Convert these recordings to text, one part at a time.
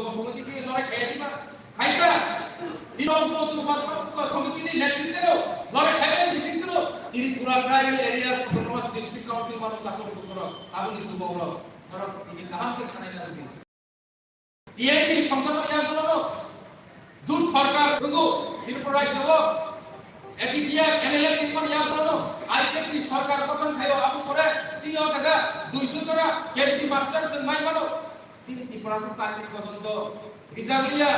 যুব সমিতিকে লড়াই খেয়ে দিবা খাইকা দিনম যুব সমিতির নেতৃত্বেও লড়াই খেয়ে বিচিত্র Tripura tribal area autonomous district council মানুষ তাকে করো আপনি যুব হলো ধরো তিনি কাহামকে ছাড়াই না দিন টিআইপি সংগঠন ইয়াগুলো জুট সরকার গো ত্রিপুরা যুব এটিপিআর এনএলএফ নির্মাণ ইয়াগুলো আইপিপি সরকার গঠন খাইও আপু করে সিও টাকা 200 টাকা কেপি মাস্টার জন্মাই মানো তিনি ত্রিপুরা চাকরি পর্যন্ত রিজার্ভিয়া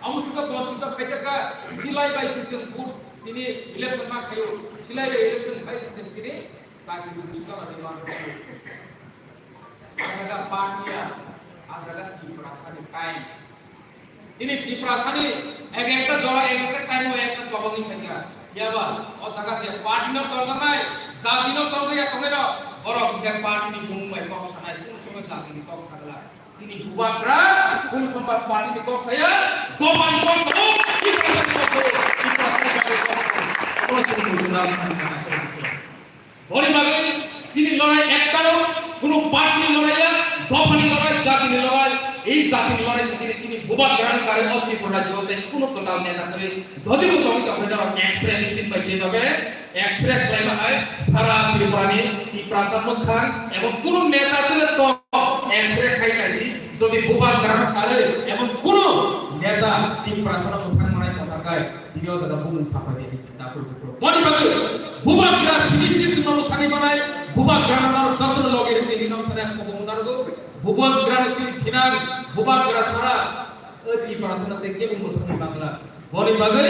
অংশত বঞ্চিত খাইতেকা সিলাই বাই সিজন ফুট তিনি ইলেকশন মা খাইও সিলাই বাই ইলেকশন বাই সিজন তিনি চাকরি দুইশো নির্মাণ করে আজাদা পার্টিয়া আজাদা ত্রিপুরা সানি টাইম তিনি ত্রিপুরা সানি একটা জলা একটা টাইম ও একটা জবনি খাইয়া ইয়াবা ও জায়গা যে পার্টি ন দল নাই জাতি ন দল ইয়া কমে না বড় যে পার্টি নি মুম্বাই কক সানাই কোন সময় জাতি নি কক সাগলা তিনি বুবাগ্রা কোন সময় পার্টি নি কক সায়া দমানি কক তো কি করে বড়ি মাগে তিনি লড়াই একটারও কোন পার্টি লড়াইয়া দমানি লড়াই জাতি লড়াই এই জাতি লড়াই তিনি বুবাগ্রা করে অতি রাজ্য হতে কোন কথা নেতা করে যদি তুমি আপনারা এক্সরে মেশিন পাই যেভাবে এক্সরে ক্লেম হয় সারা ত্রিপুরানি ত্রিপ্রাসাদ খান এবং কোন নেতা তো এক্সরে খাই খাই যদি বুবাগ্রা করে এবং কোন নেতা ত্রিপ্রাসাদ খান মানে কথা কয় তিনিও যারা বুমুন ছাপা দিয়ে দিছে তারপর বড়ি মাগে বুবাগ্রা সিনিসিত নন থাকি বানায় বুবাগ্রা নার যত্ন লগে রে দিন নন কবমুনার গো বুবাগ্রা সিনি থিনার বুবাগ্রা সারা অতি পড়াশোনাতে কেমন মতন বাংলা বড়ি মাগে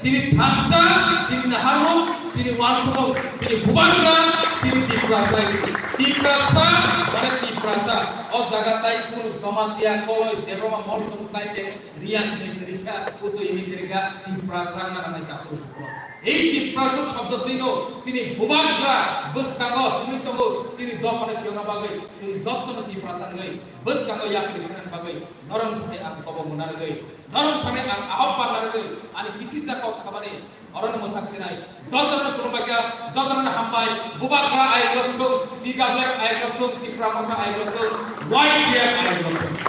সিনি থামচা সিনি নাহারো সিনি ওয়ানসব সিনি বুবাগ্রা সিনি ত্রিপ্রাসা মানে ত্রিপ্রাসা ও জায়গাটাই কোন জমাতিয়া কলয় দেবমা মস্তম তাইতে রিয়ান নিরিখা উচ্চ ইমিরিখা ত্রিপ্রাসা নামে কাপড় এই ত্রিপ্রাসা শব্দ দিনো সিনি বুবাগ্রা বসকাগ তুমি তো সিনি দপনে কিনা বাগে সিনি যত্ন ত্রিপ্রাসা গই বসকাগ ইয়া কৃষ্ণন বাগে নরম থাকে আপ কব মনার গই নরম থাকে আপ আহ্বান লাগ গই ani kisisa কক সবারে অরণ্য থাকছে নাই যতন প্রবাগা যতন হাম্বাই বুবাগ্রা আই গচ্ছ দিগাবলে আই গচ্ছ ত্রিপ্রাসা আই গচ্ছ ওয়াই টিয়া আই গচ্ছ